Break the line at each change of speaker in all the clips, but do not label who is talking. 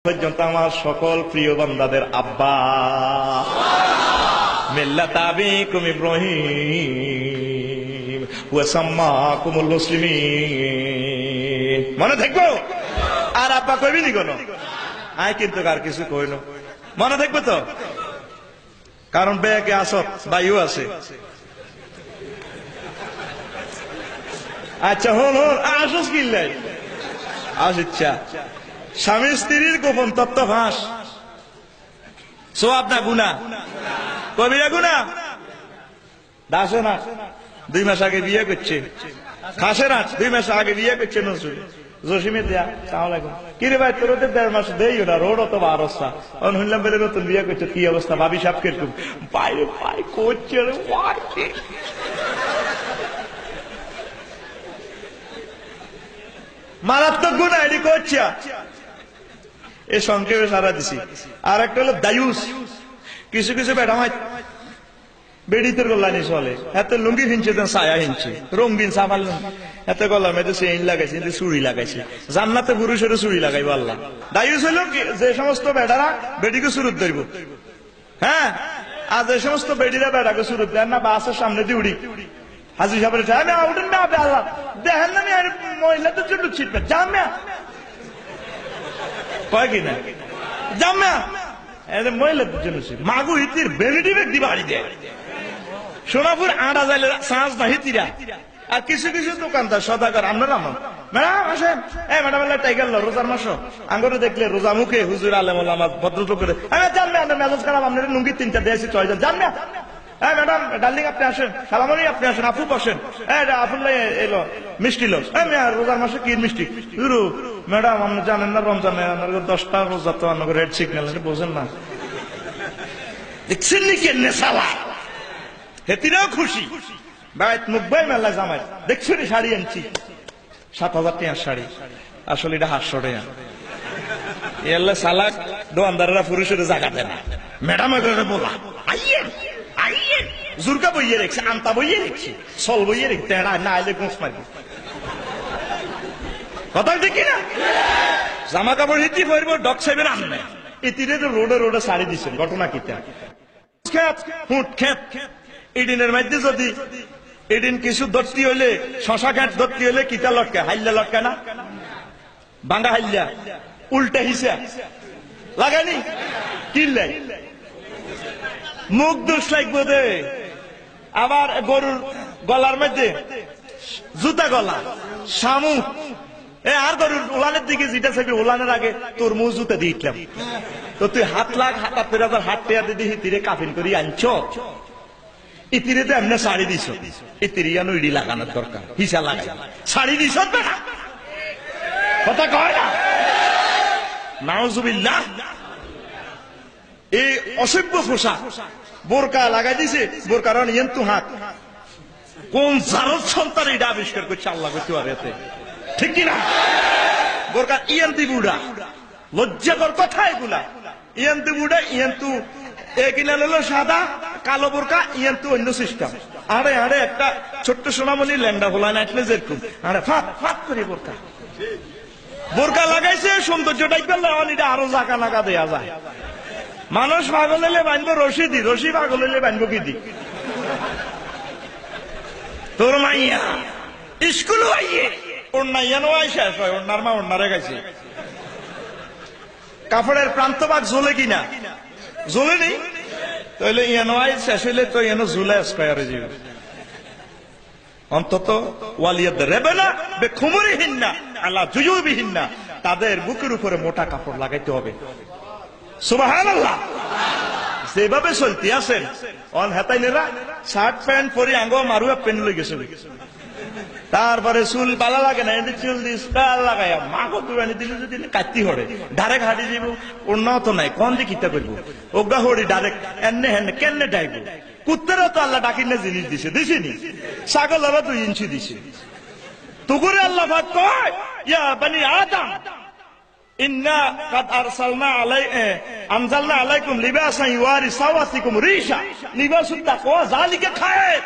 পর্যন্ত আমার সকল প্রিয় বান্দাদের আব্বা মিল্লাত আবিকুম ইব্রাহিম ওয়া সাম্মাকুমুল মুসলিমিন। মনে থাকবো? আর আব্বা কইবি নি কোনো? আয় কিন্তু আর কিছু কইনো, মনে থাকবে তো? কারণ বেকে আসত ভাইও আছে। আচ্ছা হন হন আসস কিল্লাই আস। ইচ্ছা স্বামী স্ত্রীর গোপন তত্ত্ব ফাঁস সোয়াব না গুনা? কবিরা গুনা? দাসে না 2 মাস আগে বিয়ে করছে, খাসে না 2 মাস আগে বিয়ে করছে নজরুল জসিমে দেয়া সালামালাইকুম। কিরে ভাই তোর 1.5 মাস দেই না রোড অত বারস্তা শুনলাম বেলে নতুন বিয়ে করছে, কি অবস্থা ভাবি সাপ কিরকম? বাইরে পাই করছে মারাত্মক গুণা এটি করছে। এ সংক্ষেপে সারা দিছি। আর একটা হলো দায়ুস। কিছু কিছু বেড়ামাই বেড়িতে গল্লানি চলে, এত লুঙ্গি হিনছে ছায়া হিনছে রঙিন সাফাল এত গলার মধ্যে চেইন লাগাইছে, চুড়ি লাগাইছে। জান্নাতে পুরুষেরও চুড়ি লাগাইব আল্লাহ। দায়ুস হলো যে সমস্ত বেড়ারা বেডিকে সুরত ধরব, হ্যাঁ, আর যে সমস্ত বেডিরা বেড়াকে সুরত দেন না বাসের সামনে দিয়ে উড়ি হাজি সাহেবের উঠেন না আপনি আল্লাহ দেখেন না মহিলাদের জন্য ছিটবে জামা কয় কিনা জামা মহিলাদের জন্য মাগু হিতির বেনিটি ব্যক্তি বাড়ি দেয় সোনাপুর আড়া যাইলে সাঁজ না হিতিরা। আর কিছু কিছু দোকানদার সদাগর আপনার আমার ম্যাডাম আসেন, ম্যাডাম টাইগার রোজার মাস আঙ্গরে দেখলে রোজা মুখে হুজুর আলেম আমার ভদ্রলোক করে জানবে আপনার মেজাজ খারাপ, আপনার লুঙ্গি 3টা দিয়েছি 6 জন জানবে। হ্যাঁ ম্যাডাম ডার্লিং আপনি আসেন, সালামনি আপনি আসেন, আপু বসেন, আপুল এলো মিষ্টি লোক রোজার মাসে কি মিষ্টি গুরু ম্যাডাম আপনি জানেন না রমজানে 10টা রোজা তো আপনার রেড সিগন্যাল বোঝেন না দেখছেন নি কেনে সালা হেতিরাও খুশি বাইত মুখবাই মেলা জামাই দেখছো নি শাড়ি আনছি 7,000 টাকার শাড়ি, আসলে এটা 800 টাকা। এল্লা সালাক দোকানদাররা পুরুষের জায়গা দেয় না, ম্যাডাম বলা আইয়েন আইয়েন জুরকা বইয়ে রেখেছে, আন্তা বইয়ে রেখেছে, সল বইয়ে রেখে না আইলে গোস মারবে। কথা ঠিক কিনা? জামা কাপড় হিতি পরবো ডক সাহেবের আনবে ইতিরে তো রোডে রোডে শাড়ি দিচ্ছেন। ঘটনা কিতা ইডিনের মধ্যে যদি এদিন কিছু ধরতি হইলে শশা ঘাট ধরতি হইলে কিতা লটকা হাইল্লা লটকা না বাঙ্গা হাইল্লা উল্টা হিসা লাগানি কিল্লাই মুখ দোষ লাগবে দে। আবার গরুর গলার মধ্যে জুতা গলা শামুক আর গরুর উলানের দিকে যেটা চাইবি উলানের আগে তোর মুখ জুতা দিয়ে দিলাম তো তুই হাত লাখ হাত টেয়া দিদি হিতিরে কাফিন করি আনছ ইতিরে তো এমনি শাড়ি দিছ ইতিরি আনো ইডি লাগানোর দরকার হিসা লাগাই শাড়ি দিছ না কথা কয় না নাউজুবিল্লাহ। এই অসভ্য পোশাক বোরকা লাগাই দিছে, বোরকার ইয়েন্তু হাত কোন জারদ সন্তান এটা আবিষ্কার করছে আল্লাহ করতে পারে ঠিক কিনা? বোরকার ইয়েন্তি বুড়া লজ্জাকর কথা এগুলা। ইয়েন্তু বুড়া ইয়েন্তু একিনা হলো সাদা কালো বোরকা ইয়েন্তু অন্য সিস্টেম। আরে আরে একটা ছোট্ট সোনামণি ল্যান্ডা ভোলা নাইটলে যেরকম আরে ফাঁক ফাঁক করে বোরকা বোরকা লাগাইছে সৌন্দর্যটাই পেলে এটা আরো জাকা নাকা দেয়া যায়। মানুষ পাগল হলে বানবো রশি দি, রশি পাগল হলে বানবো কি দি? তোর মাইয়া স্কুল আইয়ে ওর নাইয়া নোয়াই শেষ হয়, ওনার মা ওনারে গাইছে। কাপড়ের প্রান্তভাগ জ্বলে কিনা? জ্বলে নেই তাহলে ইয়ানোয়াই শেষ হইলে তো ইয়ানো ঝুলে স্কয়ারে যাবে। অন্তত ওয়ালিয়াদের রেবে না বে খুমুরি হিন্না আল্লাহ জুজুবি হিন্না, তাদের বুকের উপরে মোটা কাপড় লাগাইতে হবে। সুবহানাল্লাহ। যেভাবে চলতে আছেন অন হেতাইনেরা শার্ট প্যান্ট পরে আঙ্গ মারুয়া পেন লই গেছে, তারপরে চুল পালা লাগে না এদিকে চুল দিস লাগাই মাগো তুরানি দিলে যদি কাটতি হরে ডাইরেক্ট হাঁটি যাব উন্নত নাই কোন দিকে কিতা করবো ওগা হরি ডাইরেক্ট এনে হেনে কেনে ডাইব। কুত্তারা তো আল্লাহ ডাকিনে জিনিস দিছে দিছিনি, ছাগলেরা 2 ইঞ্চি দিছে। তুগুরে আল্লাহ পাক কয় ইয়া বনি আদম ইন্না কাদ আরসালনা আনজালনা আলাইকুম লিবাসান ইওয়ারি সাওয়াতিকুম রিশা লিবাসুত তাকওয়া যালিকা খায়র।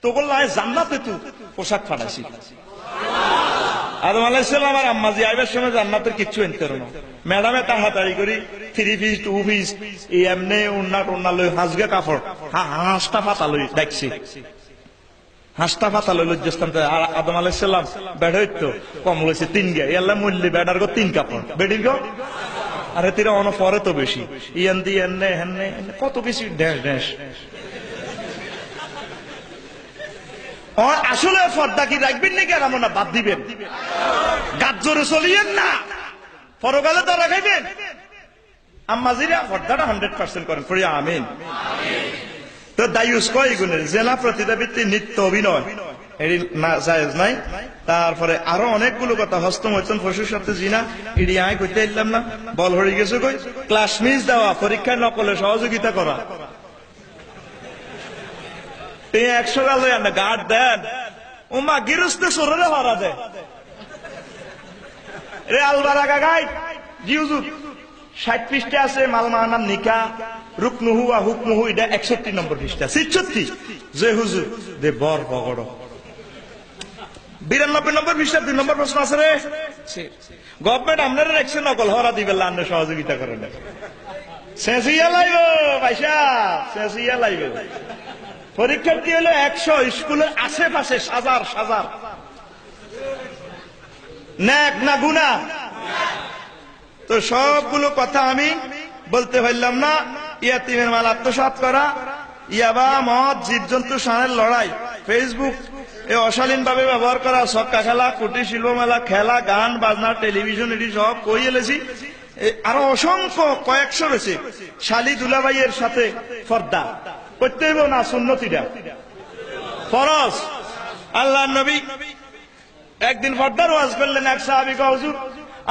তো বললাম জান্নাতে তো পোশাক ফাটাইছি আদম আলাইহিস সালাম আর আম্মা জি আইবার সময় জান্নাতের কিচ্ছু এনতে না ম্যাডামে তাড়াতাড়ি করি 3 পিস 2 পিস এমনি উন্না লই হাজগে কাপড় হাঁসটা পাতা লই দেখছি হাঁসটা পাতা লই লজ্জাস্থান আর আদম আলাইহিস সালাম বেড হইতো কম লইছে 3 গে আল্লাহ মল্লি বেডার গো 3 কাপড় বেডির গো আরে তিরা অন পরে তো বেশি ইয়ান দি এনে হেনে কত কিছু ড্যাশ ড্যাশ আসলে পর্দা কি রাখবেন নাকি আর আমরা বাদ দিবেন গাছ জোরে চলিয়েন না পরকালে তো রাখাইবেন আম্মাজিরা পর্দাটা 100% করেন পড়ি আমিন তো দায়ুস কয় গুণের জেলা প্রতিযোগিতা নিত্য অভিনয় এটি না জায়েজ নাই তারপরে আরো অনেকগুলো কথা হস্তমৈথুন পশুর সাথে জিনা এটি আয় করতে এলাম না বল হয়ে গেছে কই ক্লাস মিস দেওয়া পরীক্ষায় নকলে সহযোগিতা করা 100 গাল না গার্ড দেন ও মা গিরস্তে সরে হারা দেয় রে আলবারা গাগাই জিউজুত 60 পৃষ্ঠা আছে মালমানার নিকা রুকনুহু ওয়া হুকমুহু এটা 61 নম্বর পৃষ্ঠা 66 যে হুজুর দে বর বগড় 92 নম্বর পৃষ্ঠা 2 নম্বর প্রশ্ন আছে রে গভর্নমেন্ট আপনারা রাখছে নকল হরা দিবেন না আপনি সহযোগিতা করেন সেসিয়া লাইব পয়সা সেসিয়া লাইব পরীক্ষার্থী হলো 100 স্কুলের আশেপাশে হাজার হাজার নেক না গুনাহ তো সবগুলো কথা আমি বলতে পারলাম না ইয়াতিমের মাল আত্মসাৎ করা ইয়াবা মদ জীবজন্তু সানের লড়াই ফেসবুক এ অশালীন ভাবে ব্যবহার করা ছক্কা খেলা কুটির শিল্প মেলা খেলা গান বাজনা টেলিভিশন এটি সব কই এলেছি আরো অসংখ্য কয়েকশো রয়েছে শালি দুলাভাইয়ের সাথে পর্দা করতে হইব না সুন্নতিটা ফরজ আল্লাহর নবী একদিন পর্দার ওয়াজ করলেন এক সাহাবী হুজুর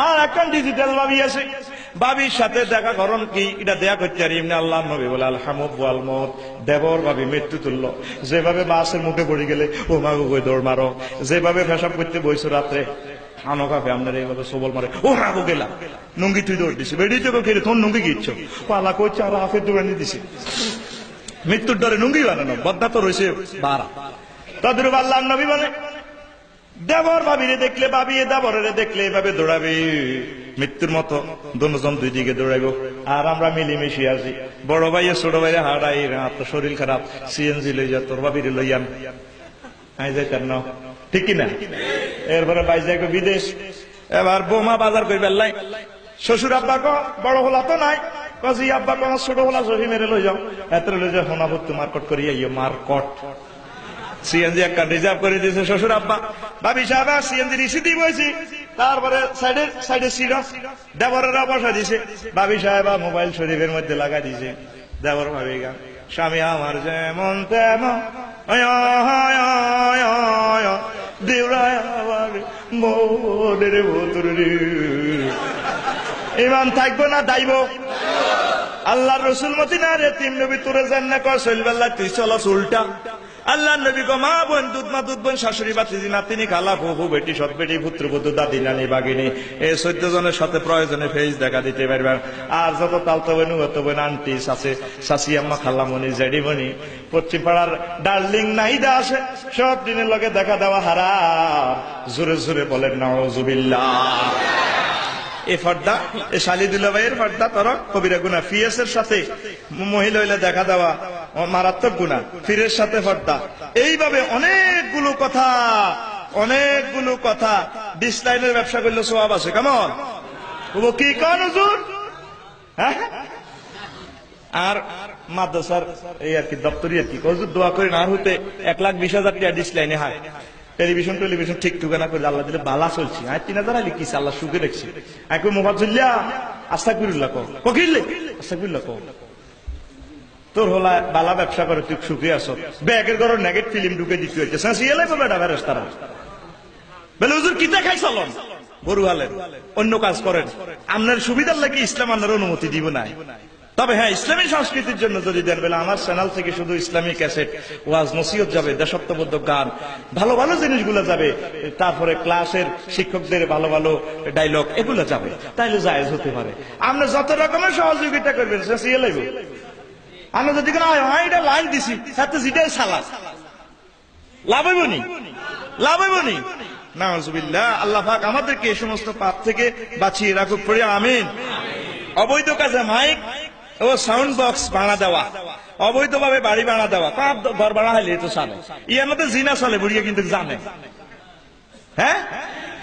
আর এখন ডিজিটাল ভাবি আছে ভাবির সাথে দেখা করণ কি এটা দেয়া করতে পারি এমনি আল্লাহর নবী বলে আলহামদ ওয়াল মউত দেবর ভাবি মৃত্যু তুল্য যেভাবে বাসের মুখে পড়ে গেলে ও মাগো কই দৌড় মারো যেভাবে পেশাব করতে বইছো রাত্রে খানো কাপে আপনার এইভাবে সবল মারে ও রাগো গেলাম নুঙ্গি তুই দৌড় দিছি বেড়ি তো খেলে তোর নুঙ্গি গিয়েছ পালা করছে আর হাফের দৌড়ানি দিছি মৃত্যুর ডরে নুঙ্গি বানানো বদনা তো রয়েছে বাড়া তাদের আল্লাহর নবী বলে দেবর ভাবিরে দেখলে ভাবি দেবরের দেখলে এভাবে দৌড়াবে মৃত্যুর মতো দুজন দুই দিকে দৌড়াইব আর আমরা মিলিমিশি আছি বড় ভাইয়ে ছোট ভাইয়ে হারাই আপনার শরীর খারাপ সিএনজি লই যা তোর ভাবিরে লইয়ান আই যাইতার না ঠিক কিনা এরপরে ভাই যাই বিদেশ এবার বোমা বাজার কই বেল্লাই শ্বশুর আব্বা কো বড় হলা তো নাই কাজী আব্বা কো ছোট হলা সহি মেরে লই যাও এত লই যাও সোনাপুর তোমার কট করিয়া ইয়ে মার্কট সিএনজি একটা রিজার্ভ করে দিয়েছে শ্বশুর আব্বা ভাবি সাহেব সিএনজি রিসি দিয়ে বইছি তারপরে সাইডে সিট দেবরেরা বসা দিছে ভাবি সাহেব মোবাইল শরীফের মধ্যে লাগাই দিছে দেবর ভাবি গা স্বামী আমার যেমন তেমন ইমান থাকবো না দাইব আল্লাহর রসুল মদিনা রে তিন নবী তোরে জান না কয় চলবেল্লা তুই চলস উল্টা আল্লাহ নবী গো মা বোন দুধ মা দুধ বোন শাশুড়ি বাতিজি নাতিনি খালা ফুফু বেটি সৎ বেটি পুত্রবধূ দাদি নানি বাগিনী এই 14 জনের সাথে প্রয়োজনে ফেস দেখা দিতে পারবেন আর যত তালতো বোন হতো বোন আন্টি আছে শাশি আম্মা খালামণি জেডিমণি পশ্চিম পাড়ার ডার্লিং নাইদা আছে সব দিনের লগে দেখা দেওয়া হারাম জোরে জোরে বলেন নাউজুবিল্লাহ এই পর্দা এই শালি দুলাভাইয়ের পর্দা তোর কবিরা গুনাহ ফিএসের সাথে মহিলা হইলে দেখা দেওয়া মারাত্মক গুনাহ ফিরের সাথে পর্দা এইভাবে অনেকগুলো কথা ডিসলাইনের ব্যবসা করলে সওয়াব আছে কেমন ও কি কোন হুজুর হ্যাঁ আর মাদ্রাসার এই আর কি দপ্তরি আর কি হুজুর দোয়া করেন আর হতে 1,20,000 টাকা ডিসলাইনে হয় টেলিভিশন ঠিক ঠিকানা করে আল্লাহ দিলে বালা চলছি আর 3,000 লিখিস আল্লাহ সুখে রাখছি একই মুফাজ্জুল্লাহ আস্তাগফিরুল্লাহ কহিলে আস্তাগফিরুল্লাহ তোর হলা বালা ব্যবসা করে তুই সুখে আছো ব্যাগের ঘর নেগেট ফিল্ম ঢুকে দিতে হইছে সাসিয়ালাই তো বেটা ফেরেশতারা বলে হুজুর কিতা খাই চলন গরু হালেন অন্য কাজ করেন আপনার সুবিধার লাগি ইসলাম আপনার অনুমতি দিব না তবে হ্যাঁ ইসলামী সংস্কৃতির জন্য যদি দেন বলে আমার চ্যানেল থেকে শুধু ইসলামী ক্যাসেট ওয়াজ নসিহত যাবে দেশাত্মবোধক গান ভালো ভালো জিনিসগুলো যাবে তারপরে ক্লাসের শিক্ষকদের ভালো ভালো ডায়লগ এগুলো যাবে তাইলে জায়েজ হতে পারে আপনি যত রকমের সহযোগিতা করবেন সে লাগবে আমি যদি এটা লাইন দিছি সাথে যেটাই সালাস লাভ হইবনি নাউজুবিল্লাহ। আল্লাহ পাক আমাদেরকে এই সমস্ত পাপ থেকে বাঁচিয়ে রাখুক, পড়ি আমিন। অবৈধ কাজে মাইক ও সাউন্ড বক্স ভাড়া দেওয়া, অবৈধভাবে বাড়ি ভাড়া দেওয়া, পাপ ঘর ভাড়া হাইলে তো চলে, ইয়ার মধ্যে জিনা চলে, বুড়িয়ে কিন্তু জানে। হ্যাঁ,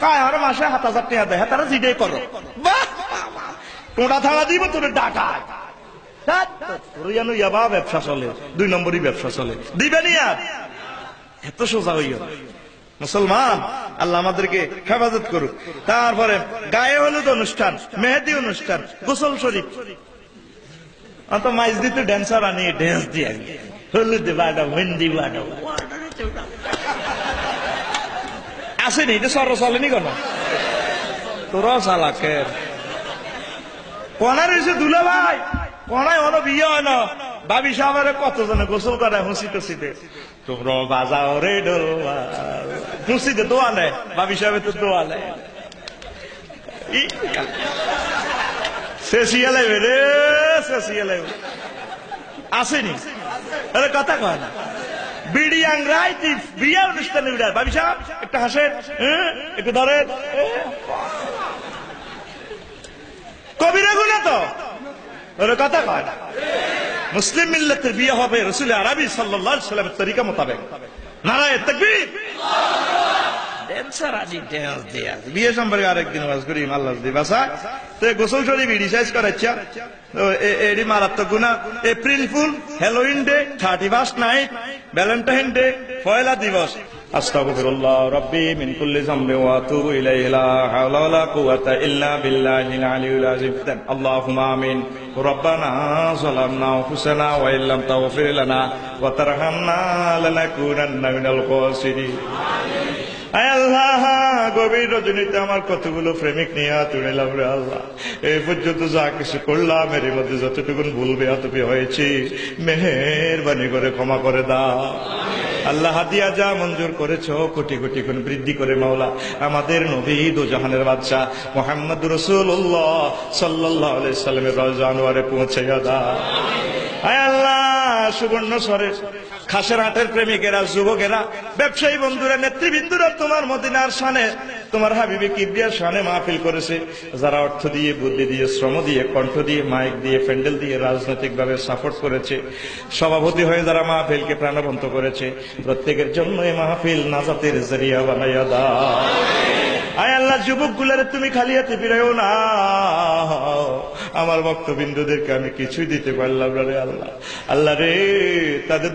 কায় আর মাসে ৭,০০০ টাকা দেয়, তারা জিডে করো, বাহ টোটা থাড়া দিব তোর ডাকায়, তোর জানো ইয়াবা ব্যবসা চলে, ২ নম্বরই ব্যবসা চলে, দিবেনি আর এত সোজা হইয়া। মুসলমান, আল্লাহ আমাদেরকে হেফাজত করুক। তারপরে গায়ে হলুদ অনুষ্ঠান, মেহেদি অনুষ্ঠান, গোসল শরীফ, অত মাইজ দিতে ড্যান্সার আনি ড্যান্স দিয়ে হলুদ বাড়াও, মেহেন্দি বাড়াও, আসেনি, এটা সর চলেনি কেন? তোরা চালাকের কনার এসে দুলা ভাই, কনায় অন বিয়ে হয় না, ভাবি সাহেবের কতজনে গোসল করে হুঁসি টুসিতে, তোমরা বাজাও রে ডোল, হুঁসিতে দোয়া নেয়, ভাবি সাহেবের তো দোয়া নেয়, শেষিয়া লাগবে রে, শেষিয়া লাগবে, আসেনি, আরে কথা কয় না। বিড়ি আংরাই বিয়ে অনুষ্ঠানে উড়ায়, ভাবি সাহেব একটা হাসেন, একটু ধরেন, কবিরা গুণা তো, ওর কথা কয় না। মুসলিম মিল্লাতের বিয়ে হবে রাসূল আরবি সাল্লাল্লাহু আলাইহি ওয়াসাল্লামের তরিকা মোতাবেক। নারায়ে তাকবীর। ড্যান্সার আজি ড্যান্স দিয়া বিয়ে সম্পর্কে আরেকদিন ওয়াজ করি, আল্লাহ দি বাসা। তো গোসল শরীফ রিসার্চ করাচ্ছা, তো এডি মারাত্মক গুনাহ। April fool, Halloween day, 31st night, Valentine day, পয়লা দিবস। আস্তাগফিরুল্লাহ রাব্বি মিন কুল্লি যামবি ওয়া আতুবু ইলাইহি, লা হাওলা ওয়া লা কুওয়াতা ইল্লা বিল্লাহিল আলিয়্যিল আযীম। আল্লাহুম্মা আমিন। রব্বানা যালামনা আনফুসানা ওয়া ইল্লাম তাগফির লানা ওয়া তারহামনা লানাকুনান্না মিনাল খাসিরিন। আয় আল্লাহ, গভীর রজনীতে আমার কতগুলো প্রেমিক নিয়ে তুলিলাম রে আল্লাহ। এই পর্যন্ত যা কিছু করলাম এর মধ্যে যতটুকুন ভুল বেয়াদবি হয়েছে, মেহেরবানি করে ক্ষমা করে দাও আল্লাহ। হাদিয়া যা মঞ্জুর করেছো কোটি কোটি গুণ বৃদ্ধি করে মাওলা আমাদের নবী দো জাহানের বাদশা মুহাম্মদুর রাসূলুল্লাহ সাল্লাল্লাহু আলাইহি সাল্লামের রওজা আনোয়ারে পৌঁছাইয়া দাও। আয় আল্লাহ, সুবর্ণ স্বরে খাসের হাটের প্রেমিকেরা, যুবকেরা, ব্যবসায়ী বন্ধুরা, নেতৃবৃন্দুরা তোমার মদিনার শানে, তোমার হাবিবে কিবরিয়ার শানে মাহফিল করেছে। যারা অর্থ দিয়ে, বুদ্ধি দিয়ে, শ্রম দিয়ে, কণ্ঠ দিয়ে, মাইক দিয়ে, প্যান্ডেল দিয়ে, রাজনৈতিক ভাবে সাপোর্ট করেছে, সভাপতি হয়ে যারা মাহফিলকে প্রাণবন্ত করেছে, প্রত্যেকের জন্য এই মাহফিল নাজাতের জরিয়া বানাইয়া দাও। আয় আল্লাহ, যুবক গুলারে তুমি খালি হাতে ফিরাইও না। আমার ভক্তবিন্দুদেরকে আমি কিছুই দিতে পারলাম না রে আল্লাহ। আল্লাহ রে, তাদের